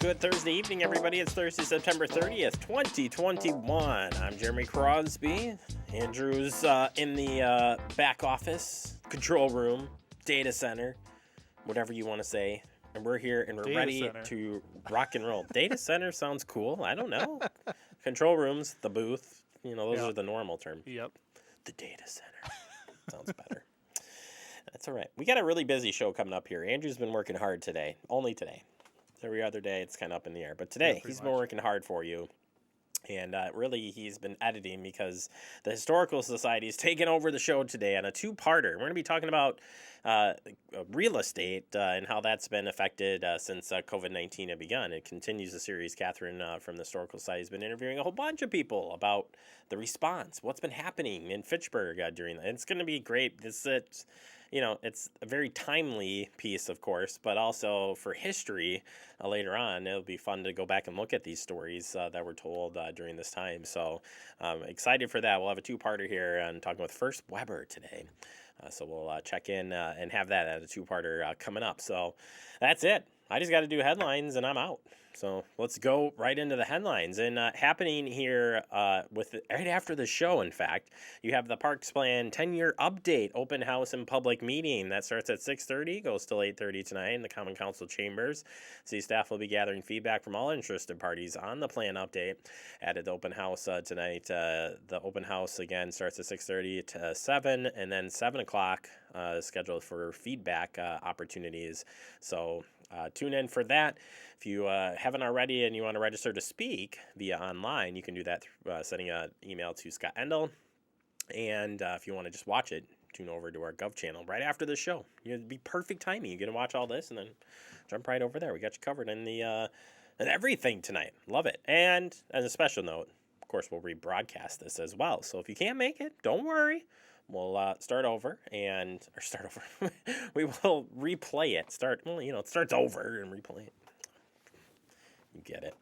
Good Thursday evening, everybody. It's Thursday, September 30th, 2021. I'm Jeremy Crosby. Andrew's in the back office, control room, data center, whatever you want to say. And we're here and we're Data ready center. to rock and roll. Data center sounds cool. I don't know. Control rooms, the booth, those Yep. are the normal terms. Yep. The data center. Sounds better. That's all right. We got a really busy show coming up here. Andrew's been working hard today. Only today. Every other day, it's kind of up in the air. But today, he's been working hard for you. And really, he's been editing because the Historical Society is taking over the show today on a two-parter. We're going to be talking about real estate and how that's been affected since COVID-19 had begun. It continues the series. Catherine from the Historical Society has been interviewing a whole bunch of people about the response, what's been happening in Fitchburg during that. It's going to be great. It's a very timely piece, of course, but also for history later on. It'll be fun to go back and look at these stories that were told during this time. So excited for that. We'll have a two-parter here and talking with First Weber today. So we'll check in and have that at a two-parter coming up. So that's it. I just got to do headlines and I'm out. So let's go right into the headlines. And happening here right after the show, in fact, you have the Parks Plan 10-year update, open house and public meeting. That starts at 6:30, goes till 8:30 tonight in the Common Council chambers. City staff will be gathering feedback from all interested parties on the plan update at the open house tonight. The open house, again, starts at 6:30 to 7, and then 7 o'clock is scheduled for feedback opportunities. So tune in for that. If you haven't already and you want to register to speak via online, you can do that through sending an email to Scott Endel. And if you want to just watch it, tune over to our Gov channel right after the show. It'd be perfect timing. You get to watch all this and then jump right over there. We got you covered in the and everything tonight. Love it. And as a special note, of course, we'll rebroadcast this as well. So if you can't make it, don't worry. We'll start over. We will replay it. It starts over and replay it. You get it.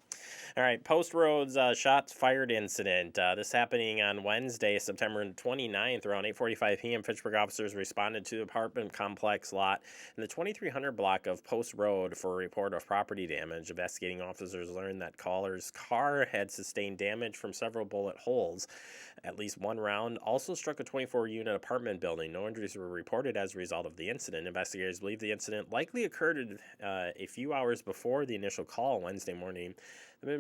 All right, Post Roads shots fired incident. This happening on Wednesday, September 29th, around 8:45 p.m. Fitchburg officers responded to the apartment complex lot in the 2300 block of Post Road for a report of property damage. Investigating officers learned that caller's car had sustained damage from several bullet holes. At least one round also struck a 24-unit apartment building. No injuries were reported as a result of the incident. Investigators believe the incident likely occurred a few hours before the initial call Wednesday morning.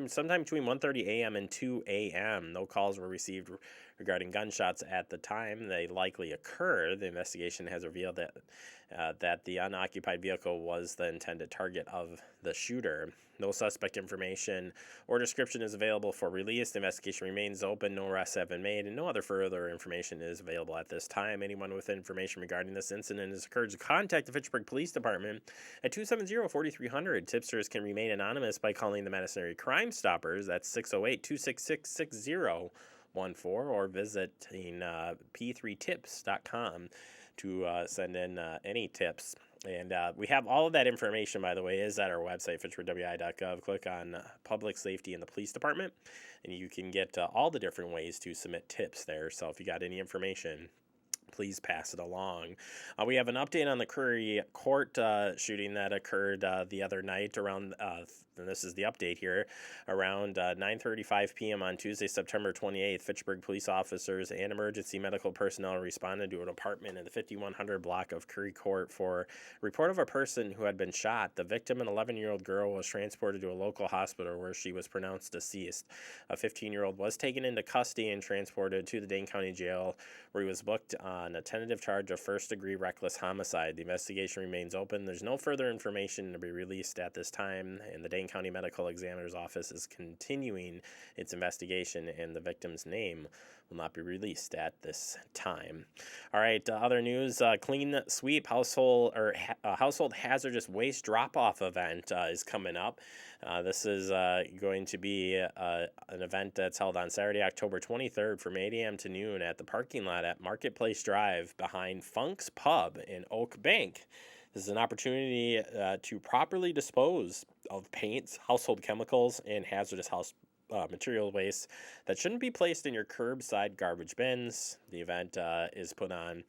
Sometime between 1:30 a.m. and 2 a.m. No calls were received regarding gunshots at the time they likely occurred. The investigation has revealed that the unoccupied vehicle was the intended target of the shooter. No suspect information or description is available for release. The investigation remains open. No arrests have been made, and no other further information is available at this time. Anyone with information regarding this incident is encouraged to contact the Fitchburg Police Department at 270-4300. Tipsters can remain anonymous by calling the Madison Area Crime Stoppers. That's 608-266-6014, or visiting p3tips.com to send in any tips. And we have all of that information, by the way, is at our website, fitchburgwi.gov. Click on Public Safety in the Police Department, and you can get all the different ways to submit tips there. So if you got any information, please pass it along. We have an update on the Curry Court shooting that occurred the other night around, and this is the update here, around 9:35 p.m. on Tuesday, September 28th. Fitchburg police officers and emergency medical personnel responded to an apartment in the 5100 block of Curry Court for a report of a person who had been shot. The victim, an 11-year-old girl, was transported to a local hospital where she was pronounced deceased. A 15-year-old was taken into custody and transported to the Dane County Jail, where he was booked on a tentative charge of first-degree reckless homicide. The investigation remains open. There's no further information to be released at this time, and the Dane County Medical Examiner's Office is continuing its investigation, and the victim's name will not be released at this time. All right, other news, Clean Sweep household hazardous waste drop-off event is coming up. This is going to be an event that's held on Saturday, October 23rd from 8 a.m. to noon at the parking lot at Marketplace Drive behind Funk's Pub in Oak Bank. This is an opportunity to properly dispose of paints, household chemicals, and hazardous material waste that shouldn't be placed in your curbside garbage bins. The event is put on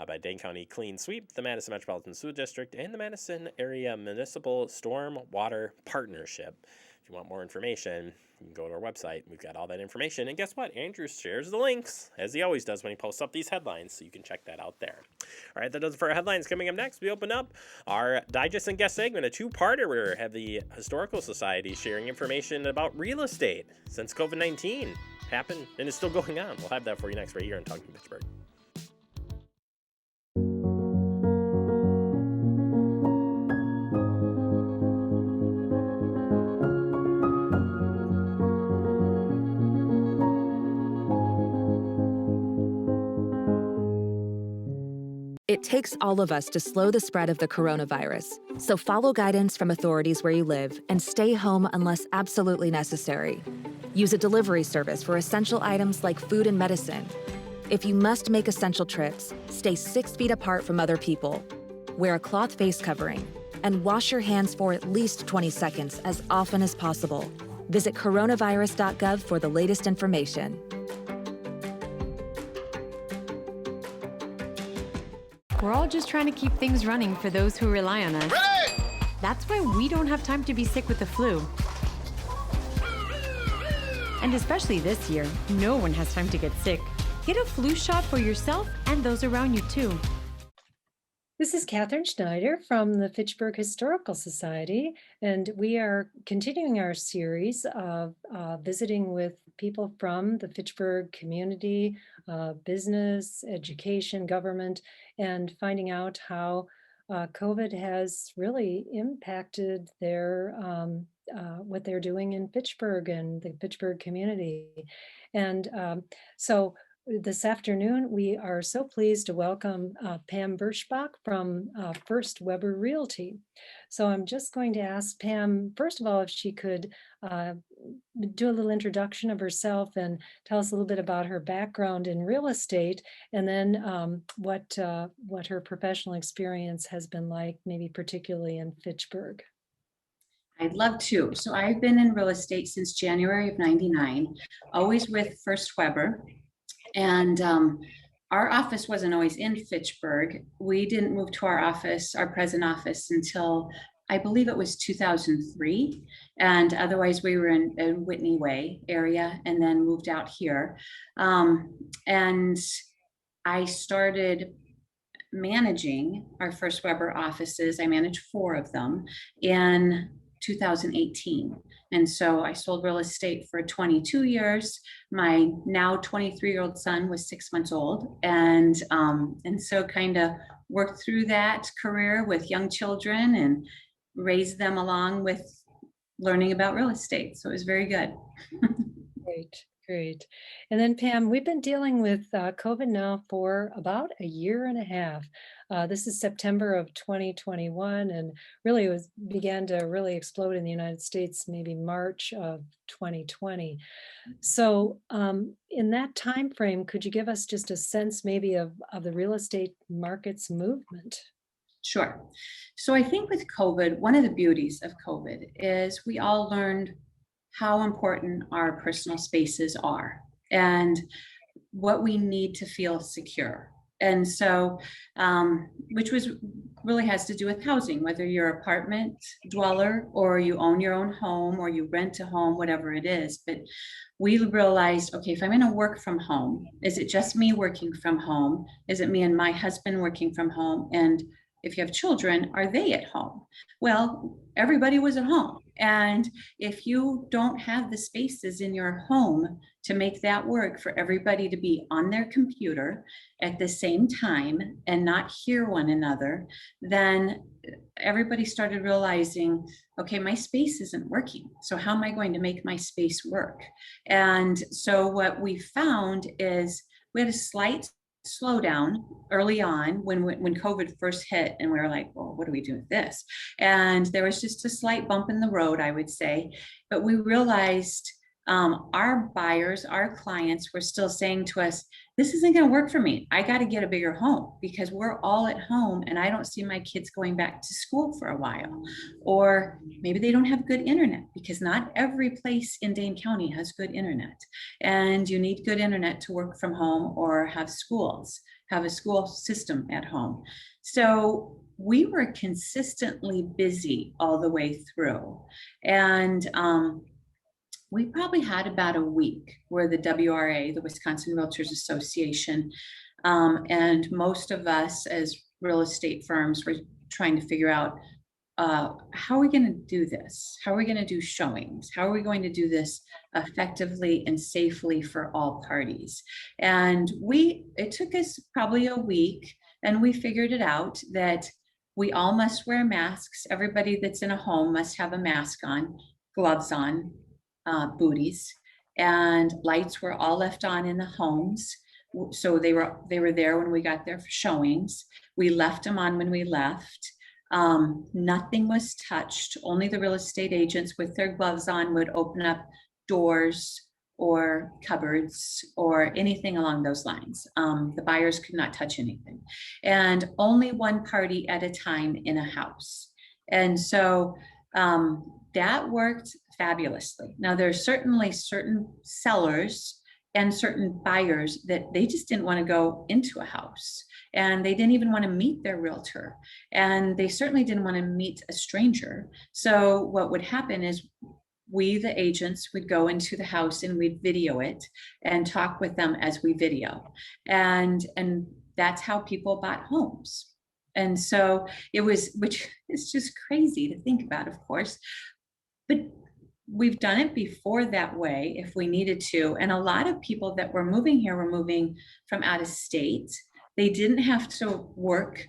by Dane County Clean Sweep, the Madison Metropolitan Sewer District, and the Madison Area Municipal Storm Water Partnership. If you want more information, you can go to our website. We've got all that information. And guess what? Andrew shares the links, as he always does when he posts up these headlines, so you can check that out there. All right, that does it for our headlines. Coming up next, we open up our digest and guest segment, a two-parter where we have the Historical Society sharing information about real estate since COVID-19 happened and is still going on. We'll have that for you next right here on Talking Pittsburgh. It takes all of us to slow the spread of the coronavirus, so follow guidance from authorities where you live and stay home unless absolutely necessary. Use a delivery service for essential items like food and medicine. If you must make essential trips, stay 6 feet apart from other people. Wear a cloth face covering and wash your hands for at least 20 seconds as often as possible. Visit coronavirus.gov for the latest information. We're all just trying to keep things running for those who rely on us. Ready! That's why we don't have time to be sick with the flu. And especially this year, no one has time to get sick. Get a flu shot for yourself and those around you too. This is Catherine Schneider from the Fitchburg Historical Society, and we are continuing our series of visiting with people from the Fitchburg community, business, education, government, and finding out how COVID has really impacted their what they're doing in Fitchburg and the Fitchburg community. And so this afternoon, we are so pleased to welcome Pam Birschbach from First Weber Realty. So I'm just going to ask Pam, first of all, if she could do a little introduction of herself and tell us a little bit about her background in real estate, and then what her professional experience has been like, maybe particularly in Fitchburg. I'd love to. So I've been in real estate since January of '99, always with First Weber. And our office wasn't always in Fitchburg. We didn't move to our present office, until I believe it was 2003. And otherwise we were in Whitney Way area and then moved out here. And I started managing our First Weber offices. I managed 4 of them in 2018. And so I sold real estate for 22 years. My now 23-year-old son was 6 months old. And so kind of worked through that career with young children and raised them along with learning about real estate. So it was very good. Great. And then Pam, we've been dealing with COVID now for about a year and a half. This is September of 2021, and really began to really explode in the United States, maybe March of 2020. So in that time frame, could you give us just a sense maybe of the real estate market's movement? Sure. So I think with COVID, one of the beauties of COVID is we all learned how important our personal spaces are and what we need to feel secure. And so, which really has to do with housing, whether you're an apartment dweller or you own your own home or you rent a home, whatever it is. But we realized, okay, if I'm going to work from home, is it just me working from home? Is it me and my husband working from home? And if you have children, are they at home? Well, everybody was at home. And if you don't have the spaces in your home to make that work for everybody to be on their computer at the same time and not hear one another, then everybody started realizing, okay, my space isn't working. So how am I going to make my space work? And so what we found is we had a slight slowdown early on when COVID first hit, and we were like, well, what do we do with this? And there was just a slight bump in the road, I would say. But we realized our buyers, our clients were still saying to us, this isn't going to work for me. I got to get a bigger home because we're all at home and I don't see my kids going back to school for a while. Or maybe they don't have good internet, because not every place in Dane County has good internet. And you need good internet to work from home or have a school system at home. So we were consistently busy all the way through. And we probably had about a week where the WRA, the Wisconsin Realtors Association, and most of us as real estate firms were trying to figure out, how are we going to do this? How are we going to do showings? How are we going to do this effectively and safely for all parties? And it took us probably a week, and we figured it out that we all must wear masks. Everybody that's in a home must have a mask on, gloves on, booties, and lights were all left on in the homes. So they were there when we got there for showings. We left them on when we left. Nothing was touched. Only the real estate agents with their gloves on would open up doors or cupboards or anything along those lines. The buyers could not touch anything, and only one party at a time in a house. And so that worked fabulously. Now, there's certainly certain sellers and certain buyers that they just didn't want to go into a house, and they didn't even want to meet their realtor, and they certainly didn't want to meet a stranger. So what would happen is we, the agents, would go into the house and we'd video it and talk with them as we video. And that's how people bought homes. And so it was, which is just crazy to think about, of course, but we've done it before that way if we needed to. And a lot of people that were moving here were moving from out of state. They didn't have to work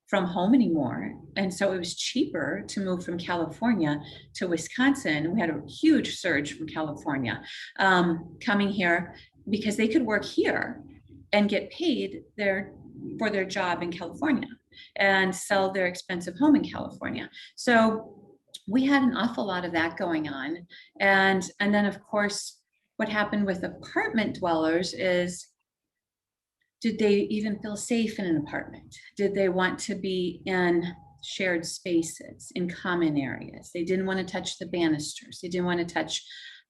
from home anymore. And so it was cheaper to move from California to Wisconsin. We had a huge surge from California coming here because they could work here and get paid for their job in California and sell their expensive home in California. So we had an awful lot of that going on. And then of course, what happened with apartment dwellers is, did they even feel safe in an apartment? Did they want to be in shared spaces, in common areas? They didn't want to touch the banisters. They didn't want to touch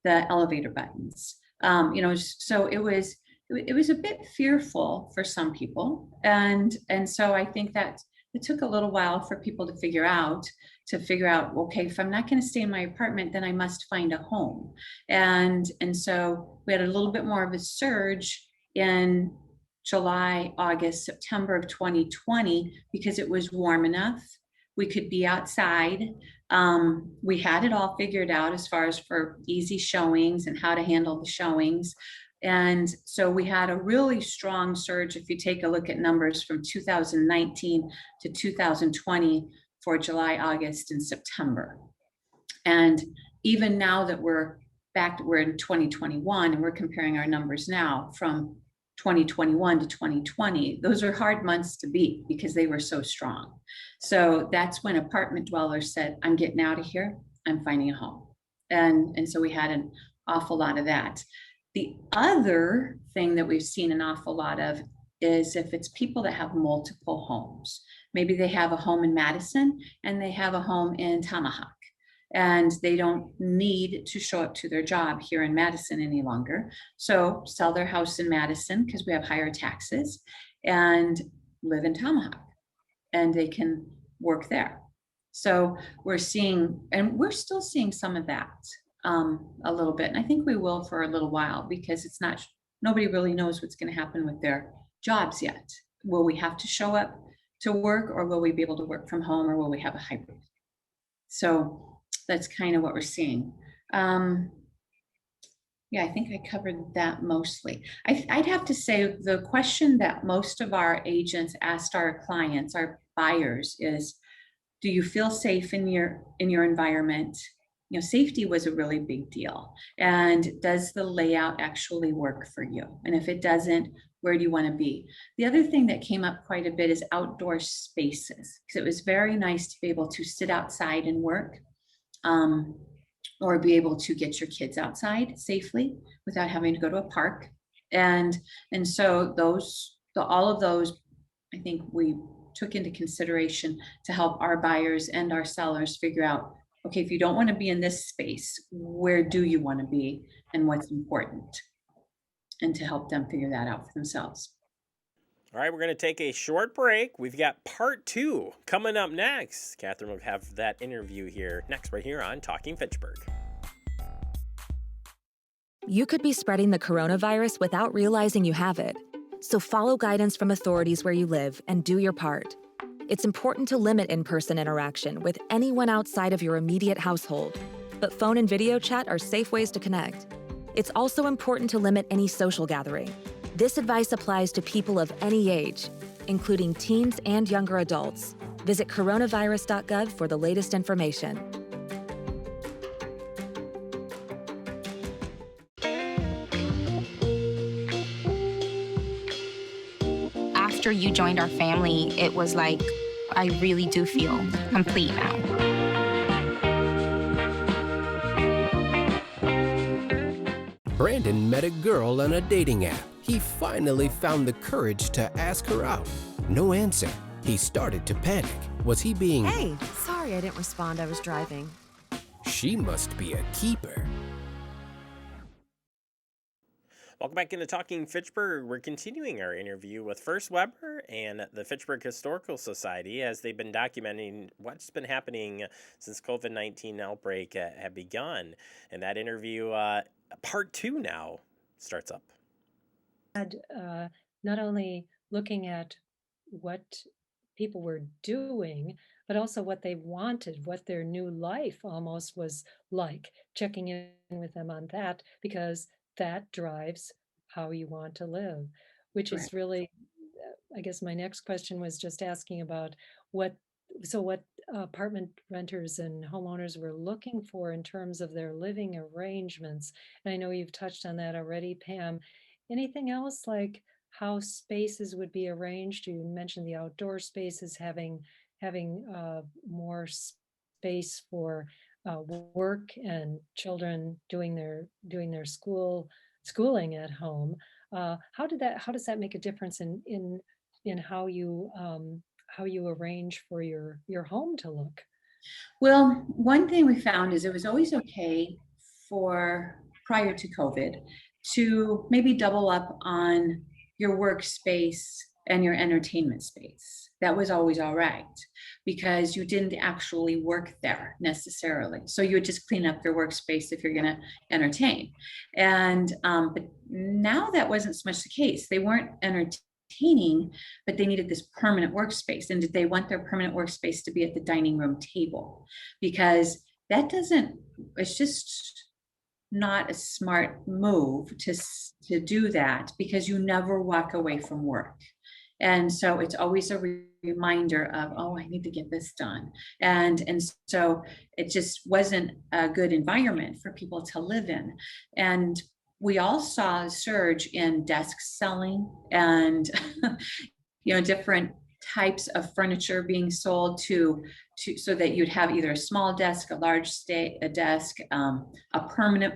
the elevator buttons. So it was a bit fearful for some people. And so I think that it took a little while for people to figure out, okay, if I'm not going to stay in my apartment, then I must find a home. And so we had a little bit more of a surge in July, August, September of 2020, because it was warm enough. We could be outside. We had it all figured out as far as for easy showings and how to handle the showings. And so we had a really strong surge. If you take a look at numbers from 2019 to 2020 for July, August, and September. And even now that we're in 2021 and we're comparing our numbers now from 2021 to 2020, those are hard months to beat because they were so strong. So that's when apartment dwellers said, I'm getting out of here, I'm finding a home. And so we had an awful lot of that. The other thing that we've seen an awful lot of is if it's people that have multiple homes. Maybe they have a home in Madison and they have a home in Tomahawk, and they don't need to show up to their job here in Madison any longer. So sell their house in Madison because we have higher taxes, and live in Tomahawk, and they can work there. So we're still seeing some of that a little bit. And I think we will for a little while, because nobody really knows what's going to happen with their jobs yet. Will we have to show up to work, or will we be able to work from home, or will we have a hybrid? So that's kind of what we're seeing. Yeah, I think I covered that mostly. I'd have to say the question that most of our agents asked our clients, our buyers, is, do you feel safe in your environment? Safety was a really big deal. And does the layout actually work for you? And if it doesn't, where do you want to be? The other thing that came up quite a bit is outdoor spaces, because it was very nice to be able to sit outside and work, or be able to get your kids outside safely without having to go to a park. And so all of those, I think we took into consideration to help our buyers and our sellers figure out, okay, if you don't want to be in this space, where do you want to be and what's important? And to help them figure that out for themselves. All right, we're going to take a short break. We've got part 2 coming up next. Catherine will have that interview here next, right here on Talking Fitchburg. You could be spreading the coronavirus without realizing you have it. So follow guidance from authorities where you live and do your part. It's important to limit in-person interaction with anyone outside of your immediate household, but phone and video chat are safe ways to connect. It's also important to limit any social gathering. This advice applies to people of any age, including teens and younger adults. Visit coronavirus.gov for the latest information. After you joined our family, it was like, I really do feel complete now. Brandon met a girl on a dating app. He finally found the courage to ask her out. No answer. He started to panic. Was he being... Hey, sorry I didn't respond. I was driving. She must be a keeper. Welcome back into Talking Fitchburg. We're continuing our interview with First Weber and the Fitchburg Historical Society as they've been documenting what's been happening since COVID-19 outbreak had begun. And that interview, part 2 now, starts up. Not only looking at what people were doing, but also what they wanted, what their new life almost was like, checking in with them on that, because that drives how you want to live, which is really, I guess my next question was just asking about what apartment renters and homeowners were looking for in terms of their living arrangements. And I know you've touched on that already, Pam. Anything else, like how spaces would be arranged? You mentioned the outdoor spaces, having more space for work and children doing their schooling at home. How does that make a difference in how you arrange for your home to look? Well, one thing we found is it was always okay for prior to COVID to maybe double up on your workspace and your entertainment space. That was always all right because you didn't actually work there necessarily. So you would just clean up your workspace if you're going to entertain. And but now that wasn't so much the case. They weren't entertaining, but they needed this permanent workspace. And did they want their permanent workspace to be at the dining room table? Because that doesn't, it's just not a smart move to do that because you never walk away from work. And so it's always a reminder of, oh, I need to get this done. And so it just wasn't a good environment for people to live in. And we all saw a surge in desk selling and different types of furniture being sold to so that you'd have either a small desk, a large desk, a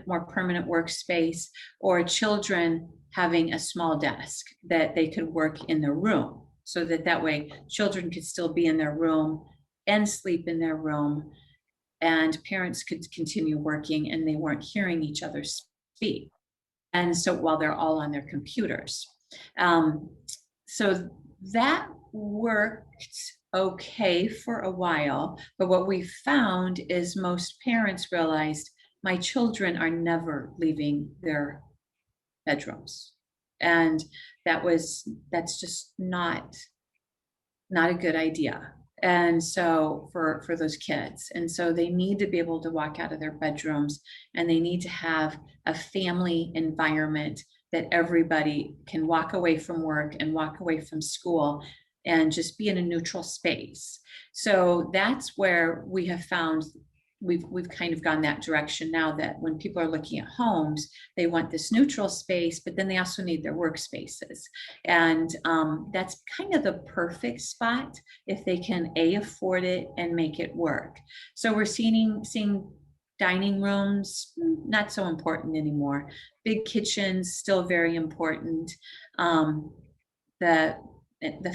more permanent workspace, or children having a small desk that they could work in their room, so that way children could still be in their room and sleep in their room, and parents could continue working and they weren't hearing each other speak. And so while they're all on their computers. So that worked okay for a while, but what we found is most parents realized my children are never leaving their bedrooms, and that's just not a good idea. And so for those kids, and so they need to be able to walk out of their bedrooms, and they need to have a family environment that everybody can walk away from work and walk away from school and just be in a neutral space. So that's where we have found we've kind of gone that direction now, that when people are looking at homes, they want this neutral space, but then they also need their workspaces. And that's kind of the perfect spot if they can afford it and make it work. So we're seeing dining rooms, not so important anymore. Big kitchens, still very important. The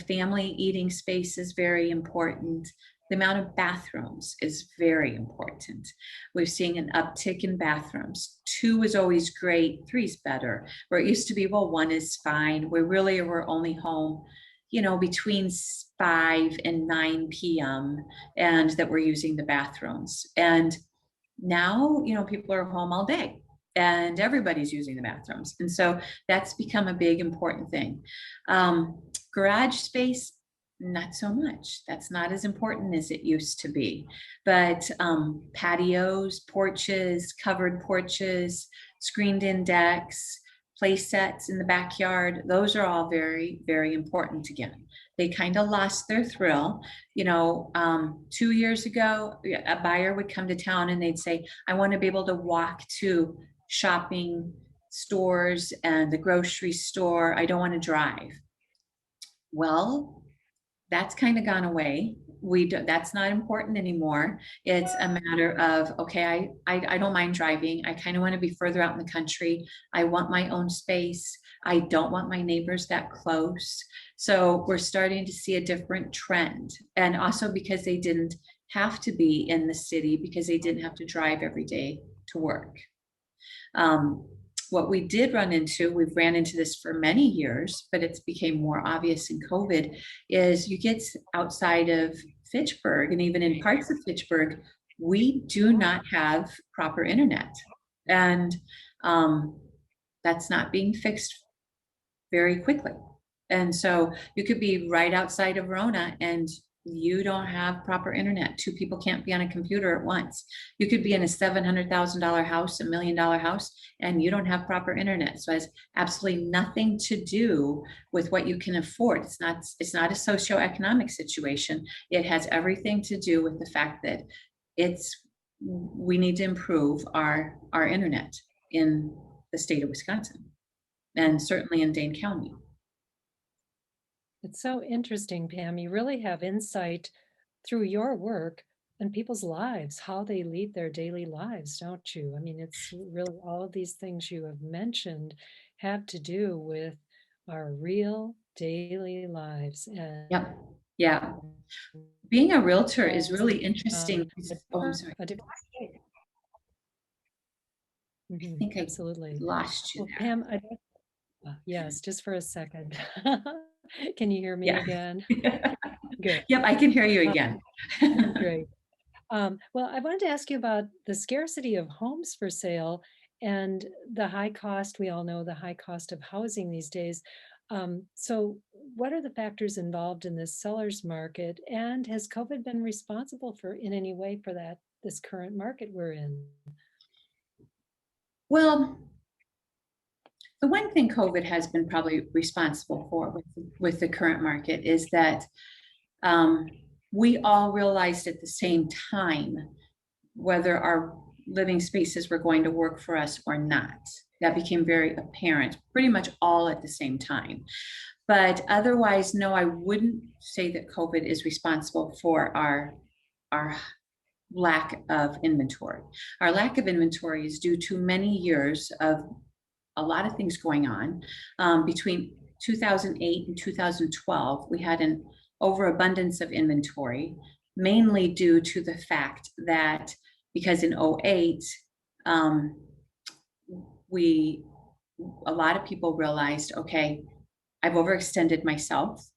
family eating space is very important. The amount of bathrooms is very important. We're seeing an uptick in bathrooms. 2 is always great, 3 is better. Where it used to be, well, 1 is fine. We're only home between 5 and 9 p.m. and that were using the bathrooms. And now, people are home all day and everybody's using the bathrooms. And so that's become a big, important thing. Garage space, not so much. That's not as important as it used to be. But patios, porches, covered porches, screened in decks, play sets in the backyard, those are all very, very important again. They kind of lost their thrill. 2 years ago, a buyer would come to town and they'd say, I want to be able to walk to shopping stores and the grocery store. I don't want to drive. Well, that's kind of gone away. That's not important anymore. It's a matter of, okay, I don't mind driving. I kind of want to be further out in the country. I want my own space. I don't want my neighbors that close. So we're starting to see a different trend. And also because they didn't have to be in the city, because they didn't have to drive every day to work. What we did run into, we've ran into this for many years, but it's became more obvious in COVID, is you get outside of Fitchburg and even in parts of Fitchburg, we do not have proper internet. And that's not being fixed very quickly. And so you could be right outside of Verona and you don't have proper internet. Two people can't be on a computer at once. You could be in a $700,000 house, $1 million house, and you don't have proper internet. So it has absolutely nothing to do with what you can afford. It's not a socioeconomic situation. It has everything to do with the fact that we need to improve our internet in the state of Wisconsin and certainly in Dane County. It's so interesting, Pam. You really have insight through your work and people's lives, how they lead their daily lives, don't you? I mean, it's really all of these things you have mentioned have to do with our real daily lives. And Yep. Yeah. Being a realtor is really interesting. I'm sorry. I think absolutely. I lost you well, there. Pam, yes, just for a second. Can you hear me again? Good. Yep, I can hear you again. Great. Well, I wanted to ask you about the scarcity of homes for sale and the high cost. We all know the high cost of housing these days. So what are the factors involved in this seller's market? And has COVID been responsible in any way for this current market we're in? Well, the one thing COVID has been probably responsible for with the current market is that we all realized at the same time whether our living spaces were going to work for us or not. That became very apparent pretty much all at the same time. But otherwise, no, I wouldn't say that COVID is responsible for our lack of inventory. Our lack of inventory is due to many years of a lot of things going on. Between 2008 and 2012, we had an overabundance of inventory, mainly due to the fact that because in 2008, a lot of people realized, okay, I've overextended myself.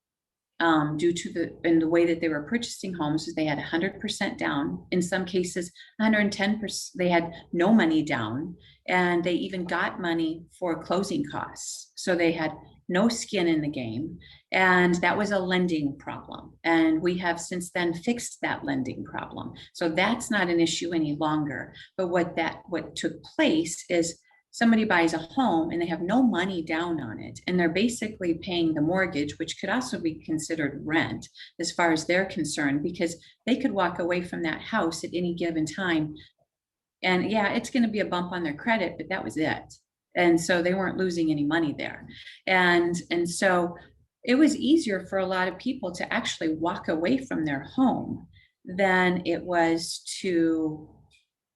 Due to the way that they were purchasing homes, they had 100% down. In some cases, 110%. They had no money down, and they even got money for closing costs. So they had no skin in the game, and that was a lending problem. And we have since then fixed that lending problem. So that's not an issue any longer. But what took place is somebody buys a home and they have no money down on it, and they're basically paying the mortgage, which could also be considered rent as far as they're concerned, because they could walk away from that house at any given time. And yeah, it's going to be a bump on their credit, but that was it. And so they weren't losing any money there. And so it was easier for a lot of people to actually walk away from their home than it was to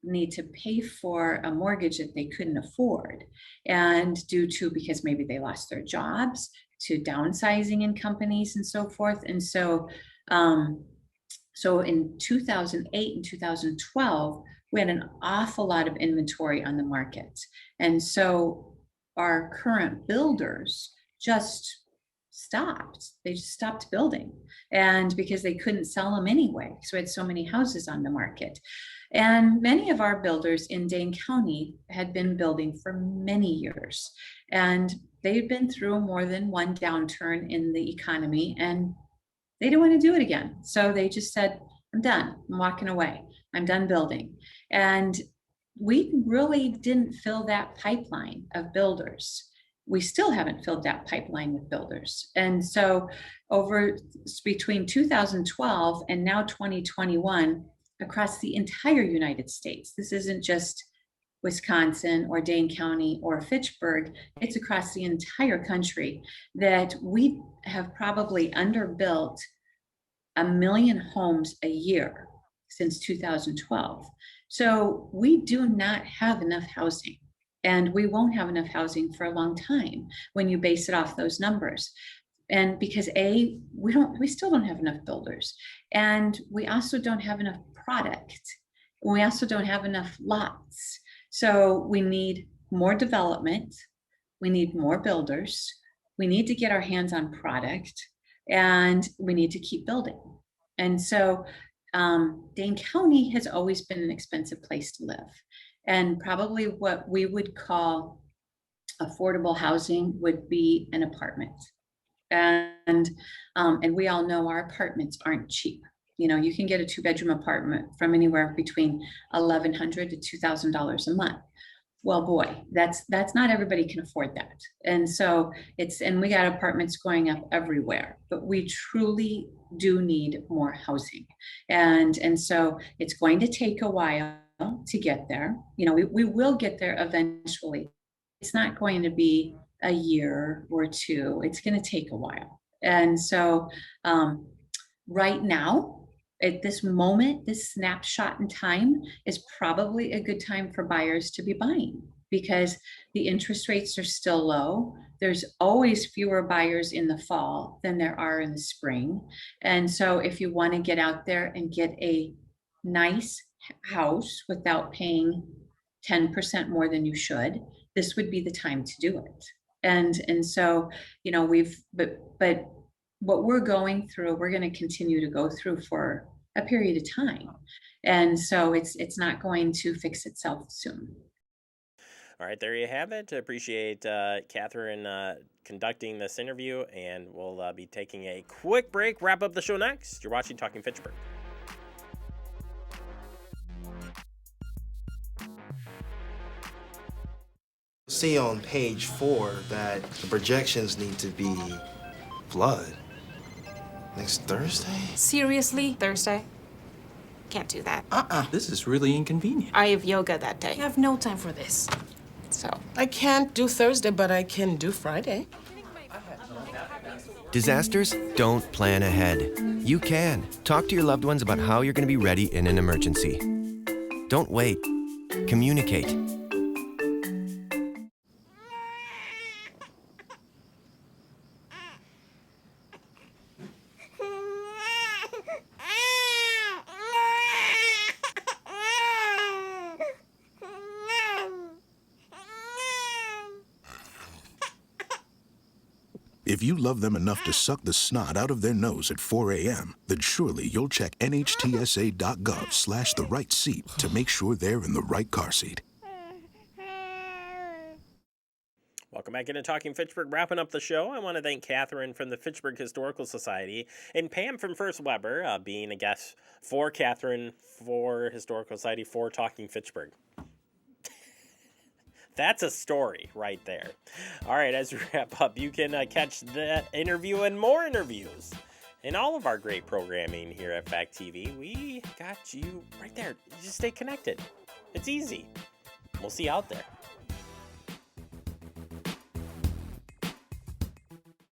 need to pay for a mortgage that they couldn't afford, and because maybe they lost their jobs, to downsizing in companies and so forth. And so in 2008 and 2012, we had an awful lot of inventory on the market. And so our current builders just stopped. They just stopped building, and because they couldn't sell them anyway. So we had so many houses on the market. And many of our builders in Dane County had been building for many years, and they'd been through more than one downturn in the economy, and they didn't want to do it again. So they just said, I'm done. I'm walking away. I'm done building. And we really didn't fill that pipeline of builders. We still haven't filled that pipeline with builders. And so between 2012 and now 2021, across the entire United States, this isn't just Wisconsin or Dane County or Fitchburg, it's across the entire country, that we have probably underbuilt 1 million homes a year since 2012. So we do not have enough housing, and we won't have enough housing for a long time when you base it off those numbers. And because we still don't have enough builders, and we also don't have enough product. We also don't have enough lots. So we need more development. We need more builders. We need to get our hands on product, and we need to keep building. And so Dane County has always been an expensive place to live. And probably what we would call affordable housing would be an apartment. And we all know our apartments aren't cheap. You know, you can get a 2-bedroom apartment from anywhere between $1,100 to $2,000 a month. Well, boy, that's not everybody can afford that. And so we got apartments going up everywhere, but we truly do need more housing. And so it's going to take a while to get there. You know, we will get there eventually. It's not going to be a year or two. It's going to take a while. And so right now, at this moment, this snapshot in time is probably a good time for buyers to be buying, because the interest rates are still low. There's always fewer buyers in the fall than there are in the spring. And so if you want to get out there and get a nice house without paying 10% more than you should, this would be the time to do it. And so, you know, but what we're going through, we're going to continue to go through for a period of time. And so it's not going to fix itself soon. All right, there you have it. I appreciate Catherine conducting this interview, and we'll be taking a quick break, wrap up the show next. You're watching Talking Fitchburg. See on page 4 that the projections need to be flood next Thursday. Seriously? Thursday? Can't do that. This is really inconvenient. I have yoga that day. I have no time for this. So. I can't do Thursday, but I can do Friday. Disasters don't plan ahead. You can. Talk to your loved ones about how you're going to be ready in an emergency. Don't wait. Communicate. If you love them enough to suck the snot out of their nose at 4 a.m., then surely you'll check nhtsa.gov/the right seat to make sure they're in the right car seat. Welcome back into Talking Fitchburg. Wrapping up the show, I want to thank Catherine from the Fitchburg Historical Society and Pam from First Weber being a guest for Catherine, for Historical Society, for Talking Fitchburg. That's a story right there. All right, as we wrap up, you can catch that interview and more interviews and all of our great programming here at Fact TV. We got you right there. Just stay connected. It's easy. We'll see you out there.